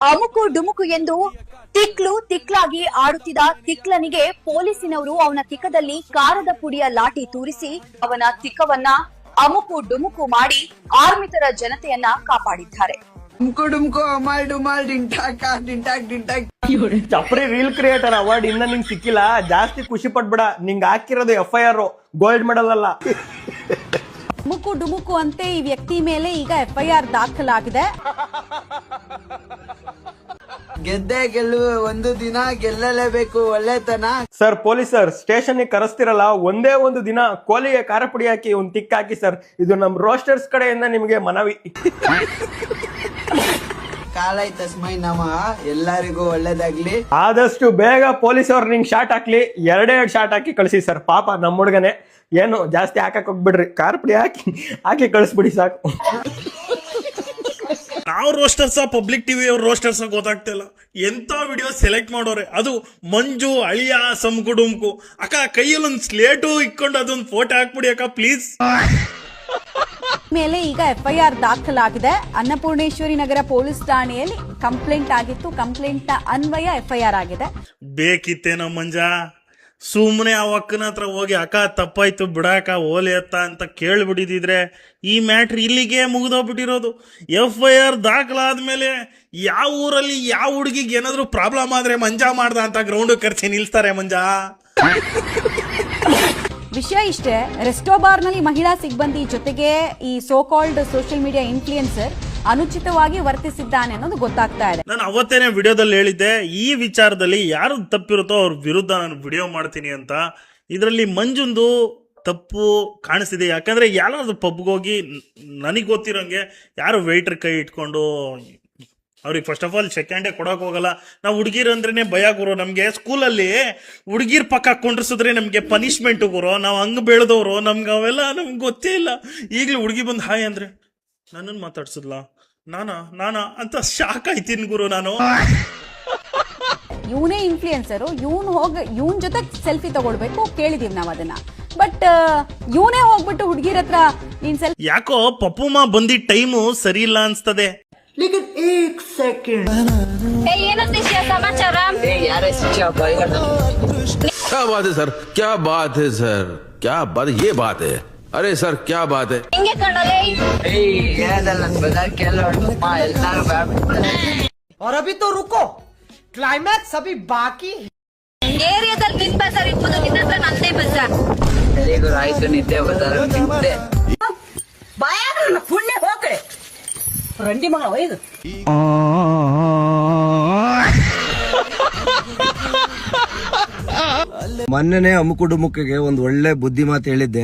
ಅಮುಕು ಡುಮುಕು ಎಂದು ತಿಕ್ಲಾಗಿ ಆಡುತ್ತಿದ್ದ ತಿಕ್ಲನಿಗೆ ಪೊಲೀಸಿನವರು ಅವನ ತಿಕ್ಕದಲ್ಲಿ ಕಾರದ ಪುಡಿಯ ಲಾಠಿ ತೂರಿಸಿ ಅವನ ತಿಕ್ಕವನ್ನ ಅಮುಕು ಡುಮುಕು ಮಾಡಿ ಆರ್ಮಿತರ ಜನತೆಯನ್ನ ಕಾಪಾಡಿದ್ದಾರೆ. ಚಪ್ರಿ ರೀಲ್ ಕ್ರಿಯೇಟರ್ ಅವಾರ್ಡ್ ಇನ್ನ ನಿಂಗ್ ಸಿಕ್ಕಿಲ್ಲ, ಜಾಸ್ತಿ ಖುಷಿ ಪಡ್ಬೇಡ. ನಿಂಗ್ ಹಾಕಿರೋದು FIR ಗೋಲ್ಡ್ ಮೆಡಲ್ ಅಲ್ಲ. ಅಮುಕು ಡುಮುಕು ಅಂತೆ ಈ ವ್ಯಕ್ತಿ ಮೇಲೆ ಈಗ FIR ದಾಖಲಾಗಿದೆ. ಗೆದ್ದೆ ಗೆಲ್ಲುವ ಒಂದು ದಿನ ಗೆಲ್ಲಲೇಬೇಕು ಒಳ್ಳೆತನ. ಸರ್ ಪೊಲೀಸರ್ ಸ್ಟೇಷನ್ ಕರೆಸ್ತಿರಲ್ಲ, ಒಂದೇ ಒಂದು ದಿನ ಕೋಲಿಗೆ ಖಾರ ಪುಡಿ ಹಾಕಿ ಒಂದ್ ತಿಕ್ ಹಾಕಿ ಸರ್. ಇದು ನಮ್ ರೋಸ್ಟರ್ಸ್ ಕಡೆಯಿಂದ ನಿಮಗೆ ಮನವಿ. ಕಾಲೈ ತಸ್ಮೈ ನಮಃ. ಎಲ್ಲರಿಗೂ ಒಳ್ಳೇದಾಗ್ಲಿ. ಆದಷ್ಟು ಬೇಗ ಪೊಲೀಸ್ ಅವ್ರು ನಿಂಗ್ ಶಾಟ್ ಹಾಕ್ಲಿ, ಎರಡೇ ಶಾಟ್ ಹಾಕಿ ಕಳಿಸಿ ಸರ್. ಪಾಪ ನಮ್ಮ ಹುಡುಗನೆ, ಏನು ಜಾಸ್ತಿ ಹಾಕಕ್ ಹೋಗ್ಬಿಡ್ರಿ, ಖಾರ ಪುಡಿ ಹಾಕಿ ಕಳಿಸ್ಬಿಡಿ ಸಾಕು. ನಾವು ರೋಸ್ಟರ್ಸ ಪಬ್ಲಿಕ್ ಟಿವಿ ಅವ್ರ ರೋಸ್ಟರ್ಸ್ ಗೊತ್ತಾಗ್ತಿಲ್ಲ. ಎಂತ ವಿಡಿಯೋ ಸೆಲೆಕ್ಟ್ ಮಾಡೋರೆ, ಅದು ಮಂಜು ಅಳಿಯ ಸಮಕುಡುಂಕು. ಅಕ್ಕ ಕೈಯಲ್ಲಿ ಒಂದು ಸ್ಲೇಟು ಇಕ್ಕೊಂಡು ಅದೊಂದು ಫೋಟೋ ಹಾಕ್ಬಿಡಿ ಅಕ್ಕ ಪ್ಲೀಸ್. ಮೇಲೆ ಈಗ FIR ದಾಖಲಾಗಿದೆ. ಅನ್ನಪೂರ್ಣೇಶ್ವರಿ ನಗರ ಪೊಲೀಸ್ ಠಾಣೆಯಲ್ಲಿ ಕಂಪ್ಲೇಂಟ್ ಆಗಿತ್ತು. ಕಂಪ್ಲೇಂಟ್ ಅನ್ವಯ FIR ಆಗಿದೆ. ಬೇಕಿತ್ತೇನೋ ಮಂಜ, ಸುಮ್ಮನೆ ಆ ಅಕ್ಕನ ಹತ್ರ ಹೋಗಿ ಅಕ್ಕ ತಪ್ಪಾಯ್ತು ಬಿಡಾಕ ಓಲೆ ಅತ್ತ ಅಂತ ಕೇಳ್ಬಿಟ್ಟಿದ್ರೆ ಈ ಮ್ಯಾಟ್ರ್ ಇಲ್ಲಿಗೆ ಮುಗಿದೋಗ್ಬಿಟ್ಟಿರೋದು. FIR ದಾಖಲಾದ್ಮೇಲೆ ಯಾವ ಊರಲ್ಲಿ ಯಾವ ಹುಡುಗಿಗೆ ಏನಾದ್ರು ಪ್ರಾಬ್ಲಮ್ ಆದ್ರೆ ಮಂಜಾ ಮಾಡ್ದ ಅಂತ ಗ್ರೌಂಡ್ ಕರ್ಸಿ ನಿಲ್ಸ್ತಾರೆ ಮಂಜ. ವಿಷಯ ಇಷ್ಟೇ, ರೆಸ್ಟೋ ಬಾರ್ ನಲ್ಲಿ ಮಹಿಳಾ ಸಿಬ್ಬಂದಿ ಜೊತೆಗೆ ಈ so called social media influencer ಅನುಚಿತವಾಗಿ ವರ್ತಿಸಿದ್ದಾನೆ ಅನ್ನೋದು ಗೊತ್ತಾಗ್ತಾ ಇದೆ. ನಾನು ಅವತ್ತೇನೆ ವಿಡಿಯೋದಲ್ಲಿ ಹೇಳಿದ್ದೆ, ಈ ವಿಚಾರದಲ್ಲಿ ಯಾರು ತಪ್ಪಿರುತ್ತೋ ಅವ್ರ ವಿರುದ್ಧ ನಾನು ವಿಡಿಯೋ ಮಾಡ್ತೀನಿ ಅಂತ. ಇದರಲ್ಲಿ ಮಂಜುಂದು ತಪ್ಪು ಕಾಣಿಸ್ತಿದೆ. ಯಾಕಂದ್ರೆ ಯಾರಾದ್ರೂ ಪಬ್ಗೆ ಹೋಗಿ ನನಗೆ ಗೊತ್ತಿರೋಂಗೆ ಯಾರು ವೇಟ್ರ್ ಕೈ ಇಟ್ಕೊಂಡು ಅವ್ರಿಗೆ ಫಸ್ಟ್ ಆಫ್ ಆಲ್ ಸೆಕೆಂಡೇ ಕೊಡೋಕೆ ಹೋಗಲ್ಲ. ನಾವು ಹುಡುಗಿರ್ ಅಂದ್ರೇನೆ ಭಯ ಗುರು. ನಮಗೆ ಸ್ಕೂಲಲ್ಲಿ ಹುಡುಗಿರ್ ಪಕ್ಕ ಕುಂಡ್ರಿಸಿದ್ರೆ ನಮಗೆ ಪನಿಷ್ಮೆಂಟ್ ಗುರು. ನಾವು ಹಂಗೆ ಬೆಳೆದವರು, ನಮ್ಗೆ ಅವೆಲ್ಲ ನಮ್ಗೆ ಗೊತ್ತೇ ಇಲ್ಲ. ಈಗಲೂ ಹುಡುಗಿ ಬಂದು ಹಾಯ್ ಅಂದ್ರೆ ನನ್ನನ್ನು ಮಾತಾಡ್ಸದ್ಲ, ನಾನಾ ಅಂತ ಶಾಕ್ ಆಯ್ತೀನಿ ಗುರು ನಾನು. ಇವನೇ ಇನ್ಫ್ಲೂಯೆನ್ಸರು, ಇವನ್ ಜೊತೆ ಸೆಲ್ಫಿ ತಗೊಳ್ಬೇಕು ಕೇಳಿದೀವಿ ನಾವ್ ಅದನ್ನ. ಬಟ್ ಇವನೇ ಹೋಗ್ಬಿಟ್ಟು ಹುಡುಗಿರ ಹತ್ರ ನೀನ್ ಸೆಲ್ಫಿ. ಯಾಕೋ ಪಪ್ಪುಮ್ಮ ಬಂದಿದ್ದ ಟೈಮು ಸರಿ ಇಲ್ಲ ಅನ್ಸ್ತದೆ. समाचार क्या बात है सर, क्या बात है सर, क्या बात, ये बात है. अरे सर क्या बात है. और अभी तो रुको, क्लाइमैक्स अभी बाकी. ಏರಿಯಾದಲ್ಲಿ ನಿನ್ ಬಜಾರ್ ಇರ್ಬೋದು, ನಿನ್ನ ಹತ್ರ ನಂದೇ ಬಜಾರ್. ಆಯ್ತು ನಿದ್ದೆ ಬಜಾರ್ ಬಾಯಾಗ ಪುಣ್ಯ ಹೋಗ್ರೆ ರಂಡಿ ಮಗ ಒಯ್ದು. ಮೊನ್ನೆನೆ ಅಮುಕು ಡುಮುಕಿಗೆ ಒಂದು ಒಳ್ಳೆ ಬುದ್ಧಿ ಮಾತು ಹೇಳಿದ್ದೆ.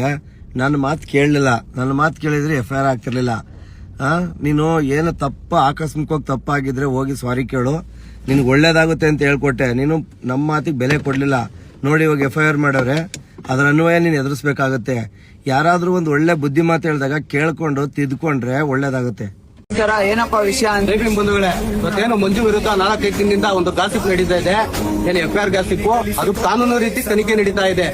ನನ್ನ ಮಾತು ಕೇಳಲಿಲ್ಲ. ನನ್ನ ಮಾತು ಕೇಳಿದ್ರೆ FIR ಆಗ್ತಿರ್ಲಿಲ್ಲ. ನೀನು ಏನು ಆಕಸ್ಮಿಕವಾಗಿ ತಪ್ಪಾಗಿದ್ರೆ ಹೋಗಿ ಸಾರಿ ಕೇಳು, ನಿನ್ಗೆ ಒಳ್ಳೇದಾಗುತ್ತೆ ಅಂತ ಹೇಳ್ಕೊಟ್ಟೆ. ನೀನು ನಮ್ಮ ಮಾತಿಗೆ ಬೆಲೆ ಕೊಡ್ಲಿಲ್ಲ. ನೋಡಿ ಇವಾಗ FIR ಮಾಡವ್ರೆ, ಅದರ ಅನ್ವಯ ನೀನು ಎದುರಿಸ್ಬೇಕಾಗತ್ತೆ. ಯಾರಾದ್ರೂ ಒಂದು ಒಳ್ಳೆ ಬುದ್ಧಿ ಮಾತು ಹೇಳಿದಾಗ ಕೇಳ್ಕೊಂಡು ತಿದ್ಕೊಂಡ್ರೆ ಒಳ್ಳೇದಾಗುತ್ತೆ. ಏನಪ್ಪಾ ವಿಷಯ ಅಂದ್ರೆ ಬಂಧುಗಳೇ, ಇವತ್ತೇನು ಮಂಜು ವಿರುದ್ಧ 4-5 ದಿನದಿಂದ ಒಂದು ಗಾಸಿಪ್ ನಡೀತಾ ಇದೆ. ಏನು FIR ಗಾಸಿಪ್, ಅದು ಕಾನೂನು ರೀತಿ ತನಿಖೆ ನಡೀತಾ ಇದೆ.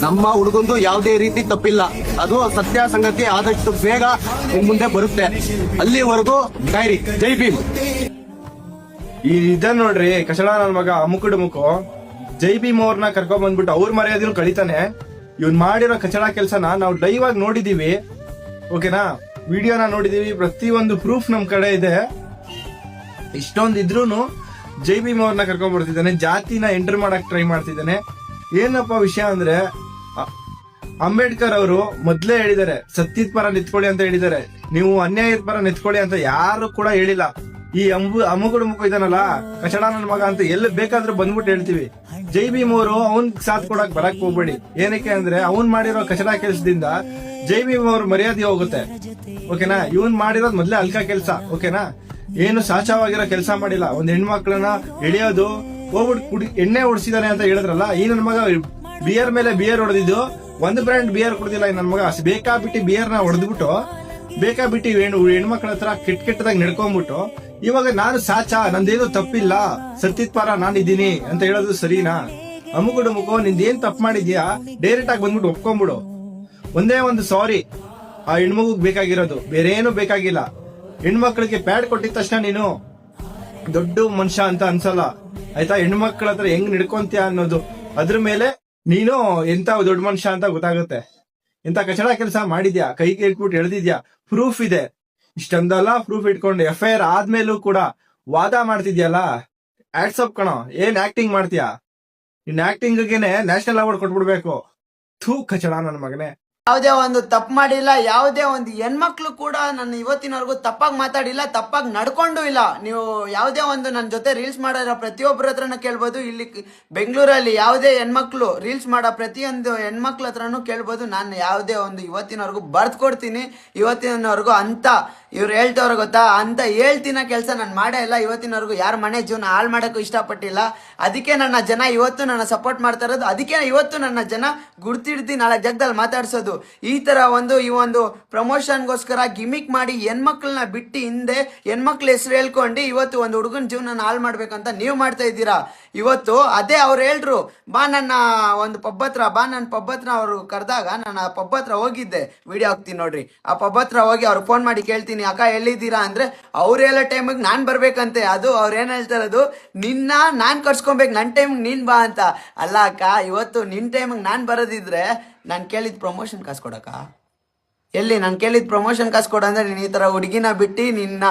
ನಮ್ಮ ಹುಡುಗಂದು ಯಾವುದೇ ರೀತಿ ತಪ್ಪಿಲ್ಲ. ಅದು ಸತ್ಯ ಸಂಗತಿ ಆದಷ್ಟು ಬೇಗ ನಿಮ್ ಮುಂದೆ ಬರುತ್ತೆ. ಅಲ್ಲಿವರೆಗೂ ಕಾಯಿರಿ. ಜೈ ಭೀಮ್. ಇದ ನೋಡ್ರಿ ಕಚಡ ನನ್ ಮಗ ಅಮುಕು ಡುಮುಕು ಜೈ ಭೀಮ್ ಅವ್ರನ್ನ ಕರ್ಕೊಂಡ್ ಬಂದ್ಬಿಟ್ಟು ಅವ್ರ ಮರ್ಯಾದೆನೂ ಕಳಿತಾನೆ. ಇವ್ನ್ ಮಾಡಿರೋ ಕಚಡ ಕೆಲ್ಸನ ನಾವು ಲೈವ್ ಆಗಿ ನೋಡಿದೀವಿ, ಓಕೆನಾ? ವಿಡಿಯೋನ ನೋಡಿದೀವಿ, ಪ್ರತಿಯೊಂದು ಪ್ರೂಫ್ ನಮ್ ಕಡೆ ಇದೆ. ಇಷ್ಟೊಂದು ಇದ್ರೂನು ಜೈ ಭೀಮ್ ಅವ್ರನ್ನ ಕರ್ಕೊಂಡ್ ಬರ್ತಿದ್ದಾನೆ, ಜಾತಿನ ಎಂಟರ್ ಮಾಡಕ್ ಟ್ರೈ ಮಾಡ್ತಿದ್ದಾನೆ. ಏನಪ್ಪ ವಿಷಯ ಅಂದ್ರೆ, ಅಂಬೇಡ್ಕರ್ ಅವರು ಮೊದ್ಲೇ ಹೇಳಿದ್ದಾರೆ ಸತ್ಯದ ಪರ ನಿಂತ್ಕೊಳ್ಳಿ ಅಂತ ಹೇಳಿದ್ದಾರೆ. ನೀವು ಅನ್ಯಾಯದ ಪರ ನಿಂತ್ಕೊಳ್ಳಿ ಅಂತ ಯಾರು ಕೂಡ ಹೇಳಿಲ್ಲ. ಈ ಅಮುಕು ಡುಮುಕು ಇದಾನಲ್ಲ ಕಚಡ ನನ್ ಮಗ ಅಂತ ಎಲ್ಲಿ ಬೇಕಾದ್ರೂ ಬಂದ್ಬಿಟ್ಟು ಹೇಳ್ತೀವಿ. ಜೈ ಭೀಮ್ ಅವರು ಅವ್ನ್ ಸಾಥ್ ಕೊಡಕ್ ಬರಕ್ ಹೋಗ್ಬೇಡಿ. ಏನಕ್ಕೆ ಅಂದ್ರೆ ಅವ್ನ್ ಮಾಡಿರೋ ಕಚಡ ಕೆಲ್ಸದಿಂದ ಜೈ ಭೀಮ್ ಅವ್ರ ಮರ್ಯಾದೆ ಹೋಗುತ್ತೆ, ಓಕೆನಾ? ಇವನ್ ಮಾಡಿರೋದ್ ಮೊದ್ಲೇ ಅಲ್ಕ ಕೆಲ್ಸ, ಓಕೆನಾ? ಏನು ಸಾಚವಾಗಿರೋ ಕೆಲಸ ಮಾಡಿಲ್ಲ. ಒಂದ್ ಹೆಣ್ಮಕ್ಳನ್ನ ಎಳೆಯೋದು ಹೋಗ್ಬಿಟ್ಟು ಎಣ್ಣೆ ಹೊಡ್ಸಿದಾನೆ ಅಂತ ಹೇಳಿದ್ರಲ್ಲ, ಈ ನನ್ ಮಗ ಬಿಯರ್ ಮೇಲೆ ಬಿಯರ್ ಹೊಡೆದಿದ್ದು, ಒಂದು ಬ್ರ್ಯಾಂಡ್ ಬಿಯರ್ ಕುಡ್ದಿಲ್ಲ ಈ ನನ್ ಮಗ. ಬೇಕಾಬಿಟ್ಟಿ ಬಿಯರ್ ನ ಹೊಡೆದ್ಬಿಟ್ಟು ಬೇಕಾಬಿಟ್ಟಿ ಹೆಣ್ಮಕ್ಳ ಹತ್ರ ಕೆಟ್ಟದಾಗ ನಡ್ಕೊಂಡ್ಬಿಟ್ಟು ಇವಾಗ ನಾನು ನಂದೇನು ತಪ್ಪಿಲ್ಲ, ಸತ್ಯದ ಪರ ನಾನಿದ್ದೀನಿ ಅಂತ ಹೇಳೋದು ಸರಿನಾ? ಅಮುಕು ಡುಮುಕು ನಿಂದೇನ್ ತಪ್ಪು ಮಾಡಿದ್ಯಾ ಡೈರೆಕ್ಟ್ ಆಗಿ ಬಂದ್ಬಿಟ್ಟು ಒಪ್ಕೊಂಡ್ಬಿಡು. ಒಂದೇ ಒಂದು ಸಾರಿ ಆ ಹೆಣ್ಮಗುಗ್ ಬೇಕಾಗಿರೋದು, ಬೇರೆ ಏನು ಬೇಕಾಗಿಲ್ಲ. ಹೆಣ್ಮಕ್ಳಿಗೆ ಪ್ಯಾಡ್ ಕೊಟ್ಟಿದ ತಕ್ಷಣ ನೀನು ದೊಡ್ಡ ಮನುಷ್ಯ ಅಂತ ಅನ್ಸಲ್ಲ ಆಯ್ತಾ. ಹೆಣ್ಮಕ್ಳ ಹತ್ರ ಹೆಂಗ್ ನಡ್ಕೊಂತೀಯ ಅನ್ನೋದು ಅದ್ರ ಮೇಲೆ ನೀನು ಎಂತ ದೊಡ್ಡ ಮನುಷ್ಯ ಅಂತ ಗೊತ್ತಾಗುತ್ತೆ. ಎಂತ ಕಚಡ ಕೆಲಸ ಮಾಡಿದ್ಯಾ, ಕೈಗೆ ಇಟ್ಬಿಟ್ಟು ಎಳ್ದಿದ್ಯಾ, ಪ್ರೂಫ್ ಇದೆ. ಇಷ್ಟೊಂದಲ್ಲ ಪ್ರೂಫ್ ಇಟ್ಕೊಂಡು FIR ಆದ್ಮೇಲೂ ಕೂಡ ವಾದ ಮಾಡ್ತಿದ್ಯಲ್ಲ, ಆಟ್ಸಪ್ ಕಣೋ. ಏನ್ ಆಕ್ಟಿಂಗ್ ಮಾಡ್ತೀಯಾ? ಇನ್ ಆಕ್ಟಿಂಗ್ಗೆ ನ್ಯಾಷನಲ್ ಅವಾರ್ಡ್ ಕೊಟ್ಬಿಡ್ಬೇಕು. ಥೂ ಕಚಡ ನನ್ನ ಮಗನೇ. ಯಾವುದೇ ಒಂದು ತಪ್ಪು ಮಾಡಿಲ್ಲ, ಯಾವುದೇ ಒಂದು ಹೆಣ್ಮಕ್ಳು ಕೂಡ ನನ್ನ ಇವತ್ತಿನವರೆಗೂ ತಪ್ಪಾಗಿ ಮಾತಾಡಿಲ್ಲ, ತಪ್ಪಾಗಿ ನಡ್ಕೊಂಡು ಇಲ್ಲ. ನೀವು ಯಾವುದೇ ಒಂದು ನನ್ನ ಜೊತೆ ರೀಲ್ಸ್ ಮಾಡಿರೋ ಪ್ರತಿಯೊಬ್ಬರ ಹತ್ರನೂ ಕೇಳ್ಬೋದು. ಇಲ್ಲಿ ಬೆಂಗಳೂರಲ್ಲಿ ಯಾವುದೇ ಹೆಣ್ಮಕ್ಳು ರೀಲ್ಸ್ ಮಾಡೋ ಪ್ರತಿಯೊಂದು ಹೆಣ್ಮಕ್ಳ ಹತ್ರನೂ ಕೇಳ್ಬೋದು. ನಾನು ಯಾವುದೇ ಒಂದು ಇವತ್ತಿನವರೆಗೂ ಬರ್ದು ಕೊಡ್ತೀನಿ. ಇವತ್ತಿನವರೆಗೂ ಅಂತ ಇವ್ರು ಹೇಳ್ತವ್ರ ಗೊತ್ತಾ, ಅಂತ ಹೇಳ್ತಿನ ಕೆಲಸ ನಾನು ಮಾಡೇ ಇಲ್ಲ. ಇವತ್ತಿನವರೆಗೂ ಯಾರ ಮನೆ ಜೀವನ ಹಾಳು ಮಾಡೋಕ್ಕೂ ಇಷ್ಟಪಟ್ಟಿಲ್ಲ. ಅದಕ್ಕೆ ನನ್ನ ಜನ ಇವತ್ತು ನನ್ನ ಸಪೋರ್ಟ್ ಮಾಡ್ತಾ ಇರೋದು. ಅದಕ್ಕೆ ಇವತ್ತು ನನ್ನ ಜನ ಗುರ್ತಿಡ್ದು ನಾಳೆ ಜಾಗದಲ್ಲಿ ಮಾತಾಡ್ಸೋದು. ಈ ತರ ಈ ಒಂದು ಪ್ರಮೋಷನ್ಗೋಸ್ಕರ ಗಿಮಿಕ್ ಮಾಡಿ ಹೆಣ್ಮಕ್ಳನ್ನ ಬಿಟ್ಟು ಹಿಂದೆ ಹೆಣ್ಮಕ್ಳ ಹೆಸರು ಹೇಳ್ಕೊಂಡು ಇವತ್ತು ಒಂದು ಹುಡುಗನ ಜೀವನ ಹಾಳು ಮಾಡ್ಬೇಕಂತ ನೀವು ಮಾಡ್ತಾ ಇದ್ದೀರಾ. ಇವತ್ತು ಅದೇ ಅವ್ರು ಹೇಳ್ರು, ಬಾ ನನ್ನ ಒಂದು ಪಬ್ ಹತ್ರ ಅವ್ರು ಕರೆದಾಗ ನಾನು ಆ ಪಬ್ ಹತ್ರ ಹೋಗಿದ್ದೆ. ವಿಡಿಯೋ ಹಾಕ್ತೀನಿ ನೋಡ್ರಿ. ಆ ಪಬ್ ಹತ್ರ ಹೋಗಿ ಅವ್ರು ಫೋನ್ ಮಾಡಿ ಕೇಳ್ತೀನಿ, ಅಕ್ಕ ಎಲ್ಲಿದ್ದೀರಾ ಅಂದ್ರೆ ಅವ್ರು ಹೇಳೋ ಟೈಮಿಗೆ ನಾನ್ ಬರ್ಬೇಕಂತೆ. ಅದು ಅವ್ರು ಏನ್ ಹೇಳ್ತಾರದು, ನಿನ್ನ ನಾನ್ ಕರ್ಸ್ಕೊಬೇಕು, ನನ್ ಟೈಮಿಗೆ ನೀನ್ ಬಾ ಅಂತ. ಅಲ್ಲ ಅಕ್ಕ, ಇವತ್ತು ನಿನ್ ಟೈಮಿಗೆ ನಾನ್ ಬರೋದಿದ್ರೆ ನಾನು ಕೇಳಿದ ಪ್ರಮೋಷನ್ ಕಾಸು ಕೊಡಕ್ಕ ಎಲ್ಲಿ? ನಾನು ಕೇಳಿದ ಪ್ರಮೋಷನ್ ಕಾಸು ಕೊಡ ಅಂದ್ರೆ ನೀನ್ ಈ ತರ ಹುಡುಗಿನ ಬಿಟ್ಟು ನಿನ್ನ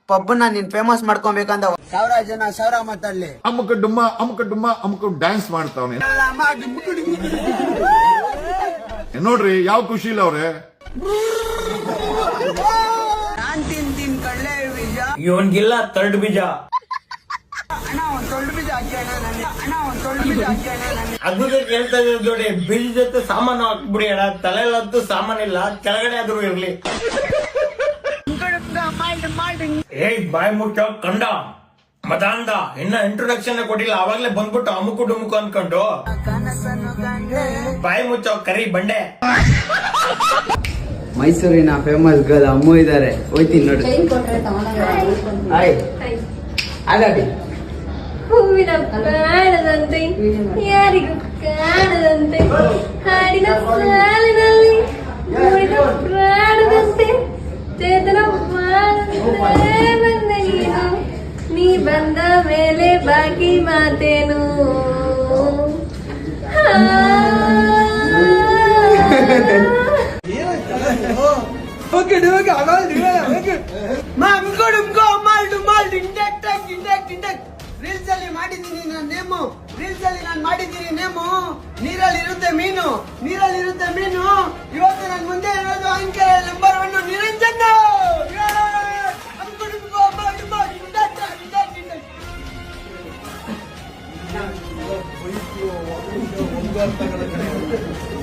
ಪಬ್ನ ನೀನ್ ಫೇಮಸ್ ಮಾಡ್ಕೊಬೇಕಂತ 1000 ಜನ 1000 ಮಾತಾಡ್ಲಿ. ಅಮುಕ ಡುಮ್ಮ ಡ್ಯಾನ್ಸ್ ಮಾಡ್ತಾವನೆ ನೋಡ್ರಿ, ಯಾವ ಖುಷಿ ಇಲ್ಲ ಅವ್ರೆ. ನಾನ್ ತಿಂತೀನಿ ಕಳ್ಳೆ ಬೀಜ, ಇವನ್ಗಿಲ್ಲ ತರ್ಡ್ ಬೀಜ. ಅಣ್ಣ ಒಂದ್ ತೊಳ್ಳು ಬೀಜ ಹಾಕಿ ಅಣ್ಣ ನನಗೆ. ಅಣ್ಣ ಒಂದ್ ತೊಳ್ಳು ಬೀಜ ಹಾಕಿ ಅಣ್ಣ ನನಗೆ. ಅದ್ಭುತ ಕೇಳ್ತಾ ಇರೋದು ನೋಡಿ. ಬೀಜ ಜೊತೆ ಸಾಮಾನು ಹಾಕ್ಬಿಡಿ ಅಣ್ಣ. ತಲೆಯಲ್ಲಂತೂ ಸಾಮಾನಿಲ್ಲ, ಕೆಳಗಡೆ ಆದ್ರೂ ಇರ್ಲಿ. ಏಯ್ ಬಾಯ್ ಮುಚ್ಚೋ ಕಂಡ ಮದಾಂಡ, ಇನ್ನ ಇಂಟ್ರೊಡಕ್ಷನ್ ಕೊಟ್ಟಿಲ್ಲ, ಅವಾಗ್ಲೇ ಬಂದ್ಬಿಟ್ಟು ಅಮುಕು ಡುಮುಕು ಅನ್ಕೊಂಡು. ಬಾಯ್ ಮುಚ್ಚೋ ಕರಿ ಬಂಡೆ. ಮೈಸೂರಿನ ಫೇಮಸ್ ಗರ್ಲ್ ಅಮ್ಮು ಇದಾರೆ, ಹೋಯ್ತೀನಿ ನೋಡಿ. ಹಾಯ್ ಹಾಗಾಗಿ ಹೂವಿನ ಪ್ರಾಣದಂತೆ ಯಾರಿಗೂ ಕಾಣದಂತೆ ಹಾಡಿನ ಸಾಲಿನಲ್ಲಿ ಮೂಡಿದ ಪ್ರಾಣದಂತೆ ಚೇತನ ಬಂದೆ ನೀನು, ನೀ ಬಂದ ಮೇಲೆ ಬಾಕಿ ಮಾತೇನು. ರೀಲ್ಸ್ ಅಲ್ಲಿ ಮಾಡಿದ್ದೀನಿ ನಾನು ನೇಮು, ರೀಲ್ಸ್ ಅಲ್ಲಿ ನಾನು ಮಾಡಿದ್ದೀನಿ ನೇಮು. ನೀರಲ್ಲಿ ಇರುತ್ತೆ ಮೀನು, ನೀರಲ್ಲಿ ಇರುತ್ತೆ ಮೀನು. ಇವತ್ತು ನನ್ನ ಮುಂದೆ ಇರೋದು ಆಂಕರ್ ನಂಬರ್ 1 ನಿರಂಜನ್.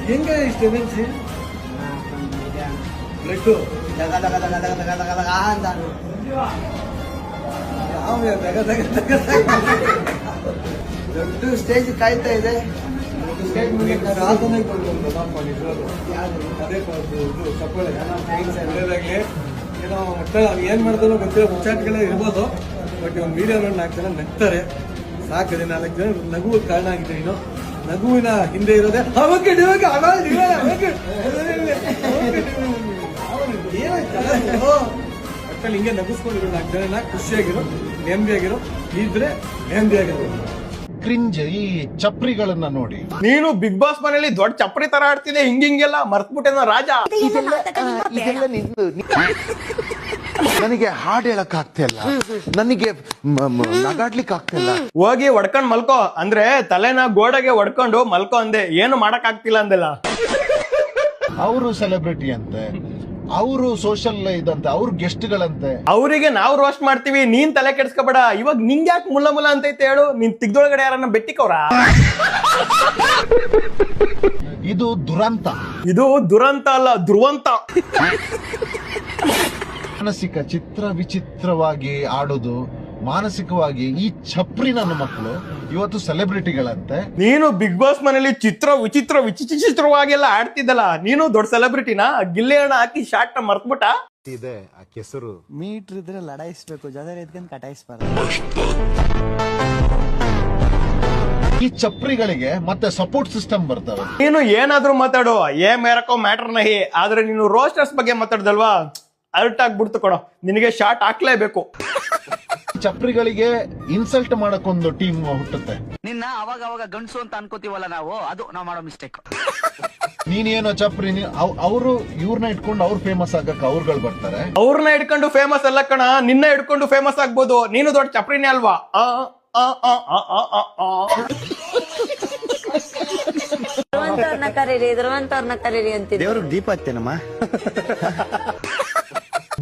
ಹೆಂಗ ಇಷ್ಟ ಎನರ್ಜಿ ಬ್ಲಡ್ ಅಂತ ದೊಡ್ಡ ಸ್ಟೇಜ್ ಕಾಯ್ತಾ ಇದೆ. ಸ್ಟೇಜ್ ಏನೋ ಏನ್ ಮಾಡಿದ್ರು ಗೊತ್ತಿರೋ ಮುಚ್ಚಾಟಗಳೇ ಇರ್ಬೋದು. ಬಟ್ ಇವಾಗ ಮೀಡಿಯಾ ನೋಡಿ 4 ಜನ ನಗ್ತಾರೆ, ಸಾಕದೆ. 4 ಜನ ನಗುವ ಕಾರಣ ಆಗಿದೆ. ಇನ್ನು ನಗುವಿನ ಹಿಂದೆ ಇರೋದೇ ಒಟ್ಟಲ್ಲಿ ಹಿಂಗೆ ನಗಿಸ್ಕೊಂಡಿರೋ 4 ಜನ ಖುಷಿಯಾಗಿರೋ, ನೆಮ್ಮದಿಯಾಗಿರೋ, ಇದ್ರೆ ನೆಮ್ಮದಿಯಾಗಿರೋ. ಕ್ರಿಂಜ್ ಈ ಚಪ್ರಿಗಳನ್ನ ನೋಡಿ. ನೀನು ಬಿಗ್ ಬಾಸ್ ಮನೇಲಿ ದೊಡ್ಡ ಚಪ್ರಿ ತರ ಆಡ್ತಿದೆ, ಹಿಂಗೆಲ್ಲ ಮರ್ತ್ಬಿಟ್ಟೆನ ರಾಜ. ನನಗೆ ಹಾಡು ಹೇಳಕ್ ಆಗ್ತಿಲ್ಲ, ನನಗೆ ನಗಾಡ್ಲಿಕ್ಕೆ ಆಗ್ತಿಲ್ಲ. ಹೋಗಿ ಹೊಡ್ಕೊಂಡ್ ಮಲ್ಕೋ ಅಂದ್ರೆ ತಲೆನ ಗೋಡೆಗೆ ಹೊಡ್ಕೊಂಡು ಮಲ್ಕೋ ಅಂದೆ, ಏನು ಮಾಡಕ್ ಆಗ್ತಿಲ್ಲ ಅಂದೆಲ್ಲ. ಅವರು ಸೆಲೆಬ್ರಿಟಿ ಅಂತೆ, ಅವರು ಸೋಷಲ್ ಇದಂತೆ, ಅವ್ರ ಗೆಸ್ಟ್ಗಳಂತೆ. ಅವರಿಗೆ ನಾವು ರೋಸ್ಟ್ ಮಾಡ್ತೀವಿ, ನೀನ್ ತಲೆ ಕೆಡ್ಸ್ಕೊಬೇಡ. ಇವಾಗ ನಿಂಗೆ ಯಾಕೆ ಮುಲ್ಲ ಮುಲ್ಲ ಅಂತೈತೆ ಹೇಳು? ನೀನ್ ತಿಗ್ದೊಳಗಡೆ ಯಾರನ್ನ ಬೆಟ್ಟಿಕವ್ರ? ಇದು ದುರಂತ. ಇದು ದುರಂತ ಅಲ್ಲ, ಧ್ರುವಂತ. ಮಾನಸಿಕ ಚಿತ್ರ ವಿಚಿತ್ರವಾಗಿ ಆಡೋದು, ಮಾನಸಿಕವಾಗಿ ಈ ಚಪ್ರಿ ನನ್ನ ಮಕ್ಕಳು ಇವತ್ತು ಸೆಲೆಬ್ರಿಟಿಗಳಂತೆ. ನೀನು ಬಿಗ್ ಬಾಸ್ ಮನೇಲಿ ವಿಚಿತ್ರವಾಗೆಲ್ಲ ಆಡ್ತಿದ್ದಲ್ಲ, ನೀನು ದೊಡ್ಡ ಸೆಲೆಬ್ರಿಟಿನ? ಗಿಲ್ಲೆ ಹಣ ಹಾಕಿ ಶಾರ್ಟ್ ಮರ್ತ್ಬಿಟ್ಟ ಇದೆ ಆ ಕೆಸರು. ಮೀಟರ್ ಇದ್ರೆ ಲಡಾಯಿಸ್ಬೇಕು, ಜೊತೆ ಎತ್ಕೊಂಡು ಕಟಾಯಿಸ್ಬಾರ್ದು. ಈ ಚಪ್ರಿಗಳಿಗೆ ಮತ್ತೆ ಸಪೋರ್ಟ್ ಸಿಸ್ಟಮ್ ಬರ್ತವೆ. ನೀನು ಏನಾದ್ರೂ ಮಾತಾಡು, ಏ ಮೇರಕೋ ಮ್ಯಾಟರ್ ನಹಿ. ಆದ್ರೆ ನೀನು ರೋಸ್ಟರ್ಸ್ ಬಗ್ಗೆ ಮಾತಾಡ್ದಲ್ವಾ, ಅರ್ಟ್ ಆಗ್ಬಿಡ್ತು ಕಣೋ. ನಿನಗೆ ಶಾರ್ಟ್ ಹಾಕ್ಲೇಬೇಕು. ಚಪ್ರಿಗಳಿಗೆ ಇನ್ಸಲ್ಟ್ ಮಾಡಕ್ಕೊಂದು ಟೀಮ್ ಹುಟ್ಟುತ್ತೆ. ನಿನ್ನ ಅವಾಗ ಅವಾಗ ಗಂಡಸು ಅಂತ ಅನ್ಕೋತೀವಲ್ಲ ನಾವು, ಅದು ನಾವು ಮಾಡೋ ಮಿಸ್ಟೇಕ್. ನೀನೇನೋ ಚಪ್ರಿ, ಅವರು ಇವ್ರನ್ನ ಇಟ್ಕೊಂಡು ಅವ್ರು ಫೇಮಸ್ ಆಗಕ್ಕೆ ಅವ್ರುಗಳು ಬರ್ತಾರೆ. ಅವ್ರನ್ನ ಹಿಡ್ಕೊಂಡು ಫೇಮಸ್ ಅಲ್ಲ ಕಣ, ನಿನ್ನ ಹಿಡ್ಕೊಂಡು ಫೇಮಸ್ ಆಗ್ಬೋದು. ನೀನು ದೊಡ್ಡ ಚಪ್ರಿನೇ ಅಲ್ವಾ? ಧ್ರುವಂತವ್ರನ್ನ ಕರೀರಿ ಅಂತಿದ್ರು. ದೇವ್ರಿಗೆ ದೀಪ ಹತ್ತೇನಮ್ಮ.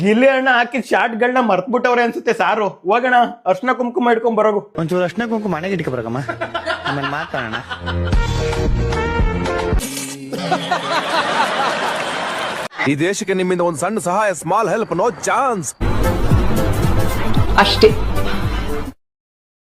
ಗಿಲ್ಲಿ ಅಣ್ಣ ಹಾಕಿದ ಶಾರ್ಟ್ಗಳನ್ನ ಮರ್ತ್ಬಿಟ್ಟವ್ರೆ ಅನ್ಸುತ್ತೆ. ಸಾರು ಹೋಗೋಣ, ಅರ್ಶನ ಕುಂಕುಮ ಇಟ್ಕೊಂಡ್ ಬರೋಗು. ಒಂಚೂರು ಅರ್ಶನ ಕುಂಕುಮ ಮನೆಗೆ ಇಟ್ಕೊಬರಕಮ್ಮ, ಆಮೇಲೆ ಮಾತಾಡೋಣ. ಈ ದೇಶಕ್ಕೆ ನಿಮ್ಮಿಂದ ಒಂದು ಸಣ್ಣ ಸಹಾಯ, ಸ್ಮಾಲ್ ಹೆಲ್ಪ್, ನೋ ಚಾನ್ಸ್. ಅಷ್ಟೇ,